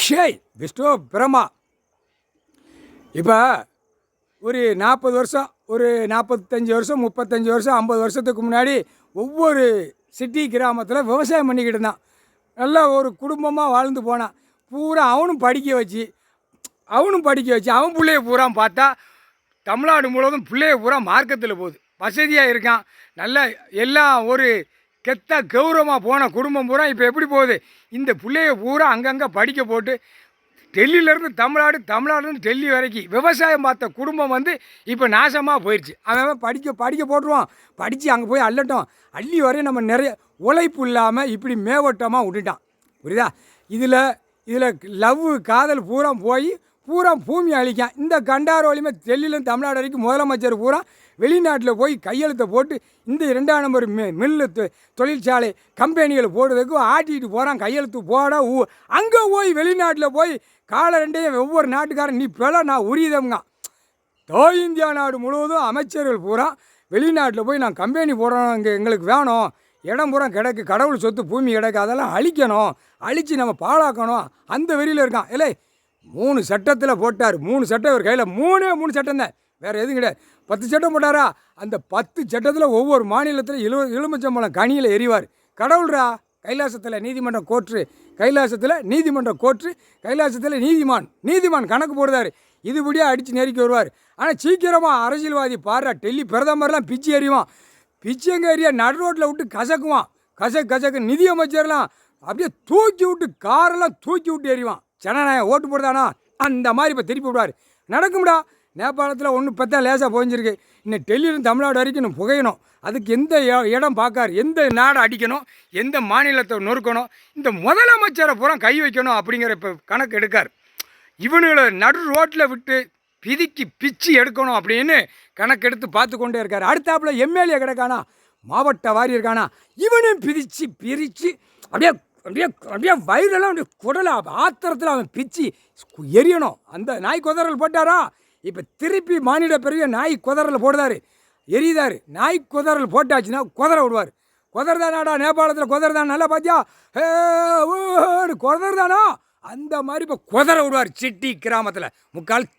ஷேய் விஷ்ணு பிரமா. இப்போ ஒரு 40 வருஷம், ஒரு 45 வருஷம், 35 வருஷம், 50 வருஷத்துக்கு முன்னாடி ஒவ்வொரு சிட்டி கிராமத்தில் விவசாயம் பண்ணிக்கிட்டு இருந்தான். நல்லா ஒரு குடும்பமாக வாழ்ந்து போனான். பூரா அவனும் படிக்க வச்சு அவன் பிள்ளைய பூரா பார்த்தா தமிழ்நாடு முழுவதும் பிள்ளைய பூரா மார்க்கத்தில் போகுது. வசதியாக இருக்கான். நல்லா எல்லாம் ஒரு கெத்தாக கௌரவமாக போன குடும்பம் பூரா இப்போ எப்படி போகுது? இந்த பிள்ளைய பூரா அங்கங்கே படிக்க போட்டு டெல்லியிலேருந்து தமிழ்நாடுலேருந்து டெல்லி வரைக்கும் விவசாயம் பார்த்த குடும்பம் இப்போ நாசமாக போயிடுச்சு. அவன் படிக்க போட்டுருவான். படித்து அங்கே போய் அள்ளட்டும். அள்ளி வரையும் நம்ம நிறைய உழைப்பு இல்லாமல் இப்படி மேவட்டமாக விட்டுட்டான். புரியுதா? இதில் லவ் காதல் பூரா பூமி அழிக்கான். இந்த கண்டார் வலிமை டெல்லியிலேருந்து தமிழ்நாடு வரைக்கும் முதலமைச்சர் பூரா வெளிநாட்டில் போய் கையெழுத்தை போட்டு இந்த 2ஆம் நம்பர் மில்லு தொழிற்சாலை கம்பெனிகளை போடுறதுக்கு ஆட்டிகிட்டு போகிறான். கையெழுத்து போட அங்கே போய் வெளிநாட்டில் போய் காலை ரெண்டையும் ஒவ்வொரு நாட்டுக்காரன் நீ பிழை நான் உரியதவங்க. இந்தியா நாடு முழுவதும் அமைச்சர்கள் பூரா வெளிநாட்டில் போய் நான் கம்பெனி போடுறோம், இங்கே எங்களுக்கு வேணும், இடம் பூரா கிடக்கு, கடவுள் சொத்து பூமி கிடக்கு, அதெல்லாம் அழிக்கணும், அழித்து நம்ம பாழாக்கணும், அந்த வெறியில் இருக்கான். இல்லை 3 சட்டத்தில் போட்டார். 3 சட்டம் இவர் கையில் 3 சட்டம் தான், வேறு எதுவும் கிடையாது. 10 சட்டம் போட்டாரா? அந்த 10 சட்டத்தில் ஒவ்வொரு மாநிலத்தில் எலுமிச்சம்பழம் கனியில் எறிவார். கடவுள்ரா. கைலாசத்தில் நீதிமன்றம் கோர்ட்டு, கைலாசத்தில் நீதிமான் கணக்கு போடுறாரு. இதுபடியாக அடித்து நெருக்கி வருவார். ஆனால் சீக்கிரமாக அரசியல்வாதி பாடுறா டெல்லி பிரதமர்லாம் பிச்சு எறிவான். பிச்சைங்க ஏரியா நடு ரோட்டில் விட்டு கசக்குவான். கசக்கு நிதியமைச்சர்லாம் அப்படியே தூக்கி விட்டு காரெல்லாம் தூக்கி விட்டு எறிவான். ஜனநாயகம் ஓட்டு போடுதானா அந்த மாதிரி இப்போ திருப்பி விடுவார். நடக்கும்டா. நேபாளத்தில் ஒன்று பார்த்தா லேசாக போஞ்சிருக்கு. இன்னும் டெல்லியிலும் தமிழ்நாடு வரைக்கும் இன்னும் புகையணும். அதுக்கு எந்த இடம் பார்க்காரு, எந்த நாடை அடிக்கணும், எந்த மாநிலத்தை நொறுக்கணும், இந்த முதலமைச்சரை பூரா கை வைக்கணும் அப்படிங்கிற இப்போ கணக்கு எடுக்கார். இவனுங்களை நடு ரோட்டில் விட்டு பிச்சு எடுக்கணும் அப்படின்னு கணக்கெடுத்து பார்த்து கொண்டே இருக்கார். அடுத்தாப்புல எம்எல்ஏ கிடக்கானா, மாவட்ட வாரி இருக்கானா, இவனையும் பிரித்து அப்படியே வயிறெல்லாம் அப்படியே குடலை ஆத்திரத்தில் அவன் பிச்சு எரியணும். அந்த நாய் குதறல் போட்டாரா? இப்போ திருப்பி மாநில பெரிய நாய் குதறல் போடுதாரு, எரியுதாரு. நாய் குதறல் போட்டாச்சுன்னா குதற விடுவார். குதறதானாடா நேபாளத்தில் குதறதான் நல்லா பார்த்தியா? குதறதானா அந்த மாதிரி இப்போ குதற விடுவார். சிட்டி கிராமத்தில் முக்கால்